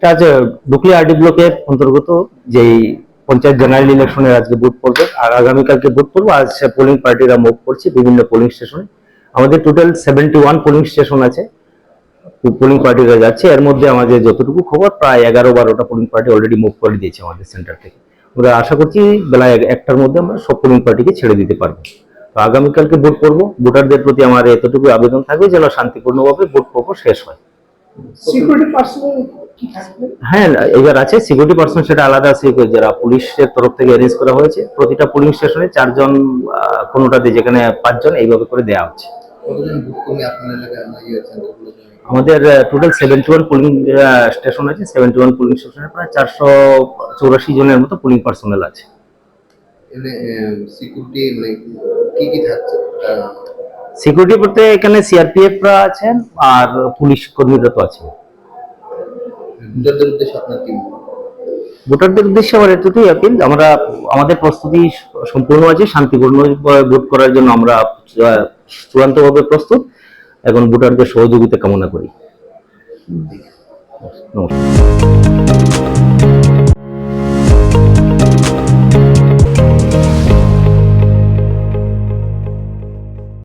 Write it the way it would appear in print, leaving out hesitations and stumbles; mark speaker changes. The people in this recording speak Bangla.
Speaker 1: আজ ডুকলি আরডি ব্লকের অন্তর্গত যেই পঞ্চায়েত জেনারেল ইলেকশনের আজকে ভোট পড়বে আর আগামীকালকে ভোট পড়বো। আজ পোলিং পার্টিরা মুভ করছে বিভিন্ন পোলিং স্টেশনে। আমাদের টোটাল 71 পোলিং স্টেশন আছে, পোলিং পার্টিরা যাচ্ছে। এর মধ্যে আমাদের যতটুকু খবর প্রায় 11-12টা পোলিং পার্টি অলরেডি মুভ করে দিয়েছে আমাদের সেন্টার থেকে। আমরা আশা করছি বেলা 1টার মধ্যে আমরা সব পোলিং পার্টিকে ছেড়ে দিতে পারবো। তো আগামীকালকে ভোট পড়বো, ভোটারদের প্রতি আমার এতটুকু আবেদন থাকবে যেন শান্তিপূর্ণভাবে ভোট পর্ব শেষ হয়।
Speaker 2: সিকিউরিটি পার্সোনাল কি থাকবে?
Speaker 1: হ্যাঁ, এবার আছে সিকিউরিটি পার্সন, সেটা আলাদা যারা পুলিশের তরফ থেকে অ্যারেঞ্জ করা হয়েছে। প্রতিটা পোলিং স্টেশনে 4জন, কোনোটাতে যেখানে 5জন, এইভাবে করে দেওয়া হচ্ছে। আমাদের টোটাল 71 পোলিং স্টেশন আছে। 71 পোলিং স্টেশনে প্রায় 484 জনের মতো পোলিং পার্সোনাল আছে। সিকিউরিটি বলতে এখানে সিআরপিএফরা আছেন আর পুলিশ কর্মীরা তো আছেন। ভোটারদের উদ্দেশ্যে আমার এতটুকুই আপিল, আমরা আমাদের প্রস্তুতি সম্পূর্ণ আছে। শান্তিপূর্ণ ভোট করার জন্য আমরা চূড়ান্তভাবে প্রস্তুত। এখন ভোটারদের সহযোগিতা কামনা করি। নমস্কার।